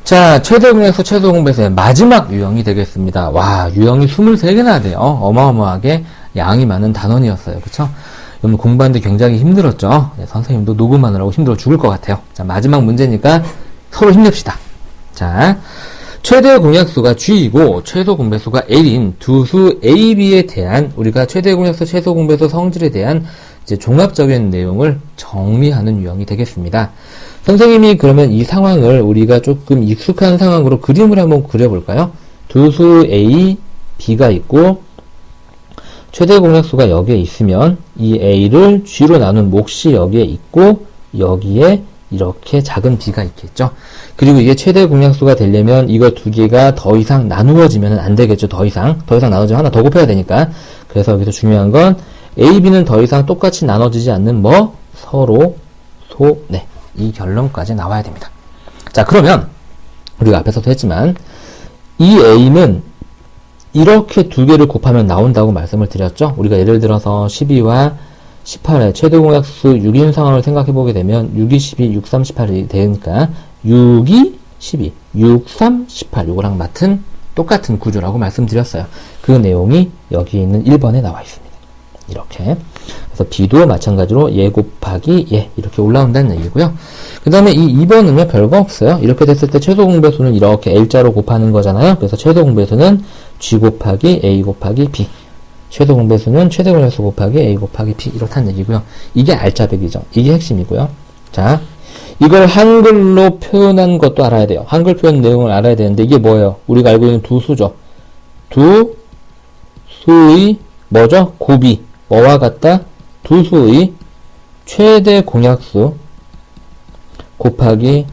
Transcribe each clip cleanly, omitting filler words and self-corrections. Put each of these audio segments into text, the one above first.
자, 최대 공약수, 최소 공배수의 마지막 유형이 되겠습니다. 와, 유형이 23개나 돼요. 어마어마하게 양이 많은 단원이었어요. 그쵸? 여러분 공부하는데 굉장히 힘들었죠? 네, 선생님도 녹음하느라고 힘들어 죽을 것 같아요. 자, 마지막 문제니까 서로 힘냅시다. 자, 최대 공약수가 G이고 최소 공배수가 L인 두 수 A, B에 대한 우리가 최대 공약수, 최소 공배수 성질에 대한 이제 종합적인 내용을 정리하는 유형이 되겠습니다. 선생님이 그러면 이 상황을 우리가 조금 익숙한 상황으로 그림을 한번 그려볼까요? 두 수 A, B가 있고 최대 공약수가 여기에 있으면 이 A를 G로 나눈 몫이 여기에 있고 여기에 이렇게 작은 b가 있겠죠. 그리고 이게 최대 공약수가 되려면 이거 두 개가 더 이상 나누어지면 안 되겠죠. 더 이상 나누어지면 하나 더 곱해야 되니까. 그래서 여기서 중요한 건 A, B는 더 이상 똑같이 나눠지지 않는 서로, 네. 이 결론까지 나와야 됩니다. 자, 그러면 우리가 앞에서도 했지만 이 A는 이렇게 두 개를 곱하면 나온다고 말씀을 드렸죠. 우리가 예를 들어서 12와 18의 최대 공약수 6인 상황을 생각해 보게 되면 6, 2, 12, 6, 3, 18이 되니까 6, 2, 12, 6, 3, 18 요거랑 같은 똑같은 구조라고 말씀드렸어요. 그 내용이 여기 있는 1번에 나와 있습니다. 이렇게. 그래서 B도 마찬가지로 얘 곱하기 얘 이렇게 올라온다는 얘기고요. 그 다음에 이 2번은요 별거 없어요. 이렇게 됐을 때 최소 공배수는 이렇게 L자로 곱하는 거잖아요. 그래서 최소 공배수는 G 곱하기 A 곱하기 B, 최소 공배수는 최대 공약수 곱하기 A 곱하기 B 이렇다는 얘기고요. 이게 알짜배기죠. 이게 핵심이고요. 자, 이걸 한글로 표현한 것도 알아야 돼요. 한글 표현 내용을 알아야 되는데 이게 뭐예요? 우리가 알고 있는 두 수죠. 두 수의 뭐죠? 곱이 뭐와 같다? 두 수의 최대 공약수 곱하기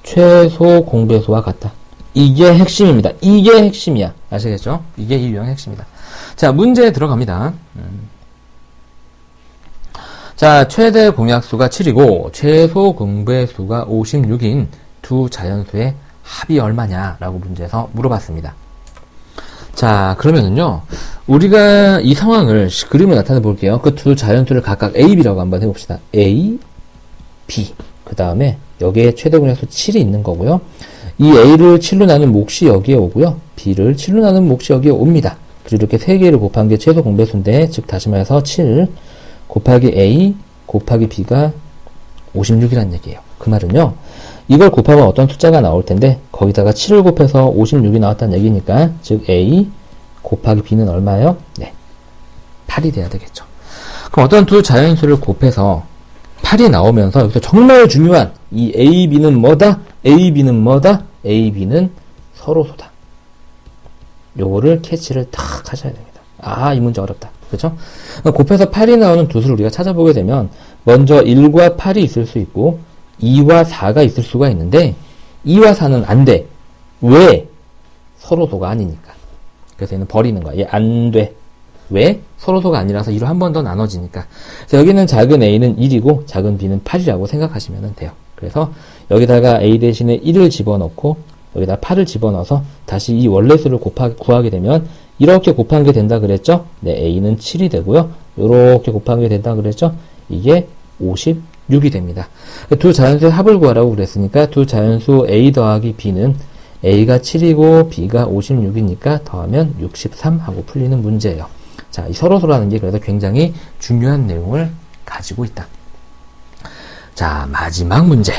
최소 공배수와 같다. 이게 핵심입니다. 이게 핵심이야. 아시겠죠? 이게 이 유형의 핵심이다. 자, 문제 들어갑니다. 자, 최대 공약수가 7이고 최소 공배수가 56인 두 자연수의 합이 얼마냐라고 문제에서 물어봤습니다. 자, 그러면은요, 우리가 이 상황을 그림을 나타내 볼게요. 그 두 자연수를 각각 A, B라고 한번 해봅시다. A, B. 그 다음에 여기에 최대 공약수 7이 있는 거고요. 이 A를 7로 나눈 몫이 여기에 오고요. B를 7로 나눈 몫이 여기에 옵니다. 그리고 이렇게 세 개를 곱한 게 최소 공배수인데, 즉 다시 말해서 7 곱하기 A 곱하기 B가 56이라는 얘기예요. 그 말은요, 이걸 곱하면 어떤 숫자가 나올 텐데 거기다가 7을 곱해서 56이 나왔다는 얘기니까, 즉 A 곱하기 B는 얼마예요? 네, 8이 돼야 되겠죠. 그럼 어떤 두 자연수를 곱해서 8이 나오면서 여기서 정말 중요한 이 A, B는 뭐다? A, B는 뭐다? A, B는 서로소다. 요거를 캐치를 딱 하셔야 됩니다. 아, 이 문제 어렵다. 그렇죠? 곱해서 8이 나오는 두 수를 우리가 찾아보게 되면 먼저 1과 8이 있을 수 있고 2와 4가 있을 수가 있는데 2와 4는 안 돼. 왜? 서로소가 아니니까. 그래서 얘는 버리는 거야. 얘 안 돼. 왜? 서로소가 아니라서 2로 한 번 더 나눠지니까. 그래서 여기는 작은 A는 1이고 작은 B는 8이라고 생각하시면 돼요. 그래서 여기다가 A 대신에 1을 집어넣고 여기다 8을 집어넣어서 다시 이 원래수를 구하게 되면 이렇게 곱한 게 된다 그랬죠? 네, A는 7이 되고요. 이렇게 곱한 게 된다 그랬죠? 이게 56이 됩니다. 두 자연수의 합을 구하라고 그랬으니까 두 자연수 A 더하기 B는 A가 7이고 B가 56이니까 더하면 63 하고 풀리는 문제예요. 자, 이 서로소라는 게 그래서 굉장히 중요한 내용을 가지고 있다. 자, 마지막 문제.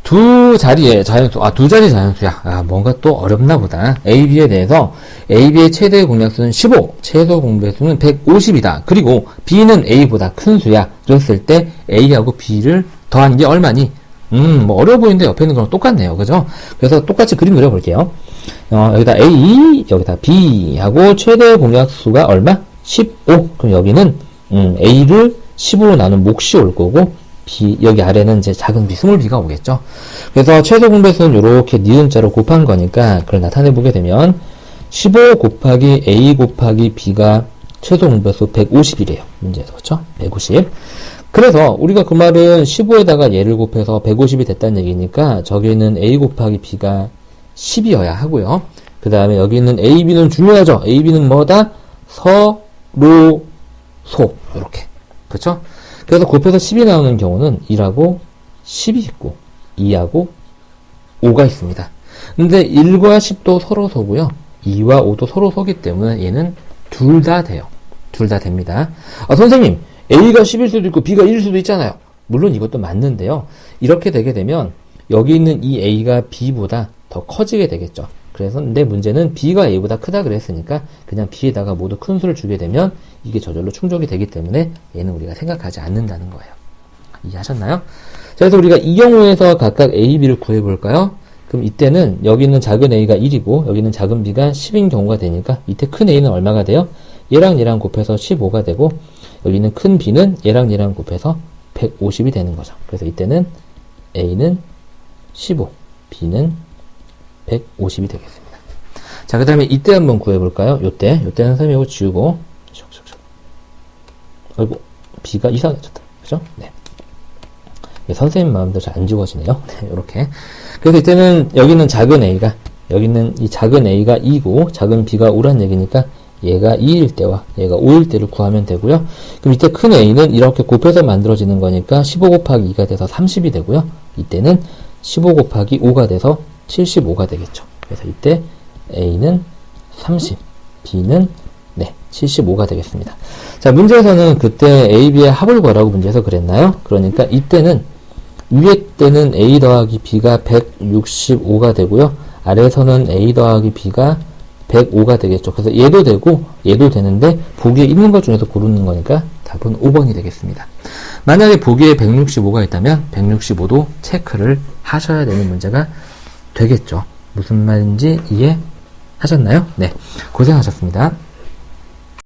두 자리의 자연수, 두 자리 자연수야. 뭔가 또 어렵나 보다. A, B에 대해서 A, B의 최대 공약수는 15, 최소 공배수는 150이다. 그리고 B는 A보다 큰 수야. 그랬을 때 A하고 B를 더하는 게 얼마니? 뭐 어려워 보이는데 옆에 있는 거랑 똑같네요. 그죠? 그래서 똑같이 그림 그려볼게요. 여기다 A, 여기다 B 하고 최대 공약수가 얼마? 15. 그럼 여기는 A를 15로 나눈 몫이 올 거고 B, 여기 아래는 이제 작은 B, 스몰 b가 오겠죠. 그래서 최소 공배수는 이렇게 니은자로 곱한 거니까 그걸 나타내 보게 되면 15 곱하기 A 곱하기 B가 최소 공배수 150이래요. 문제에서. 그렇죠? 150. 그래서 우리가 그 말은 15에다가 얘를 곱해서 150이 됐다는 얘기니까 저기는 A 곱하기 B가 10이어야 하고요. 그 다음에 여기 있는 A, B는 중요하죠. A, B는 뭐다? 서, 로, 소. 이렇게. 그렇죠? 그래서 곱해서 10이 나오는 경우는 1하고 10이 있고 2하고 5가 있습니다. 근데 1과 10도 서로 서고요. 2와 5도 서로 서기 때문에 얘는 둘 다 돼요. 둘 다 됩니다. 선생님, A가 10일 수도 있고 B가 1일 수도 있잖아요. 물론 이것도 맞는데요. 이렇게 되게 되면 여기 있는 이 A가 B보다 더 커지게 되겠죠. 그래서 근데 문제는 B가 A보다 크다 그랬으니까 그냥 B에다가 모두 큰 수를 주게 되면 이게 저절로 충족이 되기 때문에 얘는 우리가 생각하지 않는다는 거예요. 이해하셨나요? 자, 그래서 우리가 이 경우에서 각각 A, B를 구해볼까요? 그럼 이때는 여기 있는 작은 A가 1이고 여기 있는 작은 B가 10인 경우가 되니까 밑에 큰 A는 얼마가 돼요? 얘랑 얘랑 곱해서 15가 되고 여기 있는 큰 B는 얘랑 얘랑 곱해서 150이 되는 거죠. 그래서 이때는 A는 15, B는 150이 되겠습니다. 자, 그 다음에 이때 한번 구해볼까요? 요때는 선생님이 이거 지우고 아이고 B가 이상해졌다. 그죠? 네. 선생님 마음대로 잘 안 지워지네요. 네, 요렇게. 그래서 이때는 여기 있는 작은 A가, 여기 있는 이 작은 A가 2고, 작은 B가 5란 얘기니까, 얘가 2일 때와 얘가 5일 때를 구하면 되고요. 그럼 이때 큰 A는 이렇게 곱해서 만들어지는 거니까, 15 곱하기 2가 돼서 30이 되고요. 이때는 15 곱하기 5가 돼서 75가 되겠죠. 그래서 이때 A는 30, B는 75가 되겠습니다. 자, 문제에서는 그때 A, B의 합을 구하라고 문제에서 그랬나요? 그러니까 이때는 위에 때는 A 더하기 B가 165가 되고요. 아래에서는 A 더하기 B가 105가 되겠죠. 그래서 얘도 되고 얘도 되는데 보기에 있는 것 중에서 고르는 거니까 답은 5번이 되겠습니다. 만약에 보기에 165가 있다면 165도 체크를 하셔야 되는 문제가 되겠죠. 무슨 말인지 이해하셨나요? 네, 고생하셨습니다.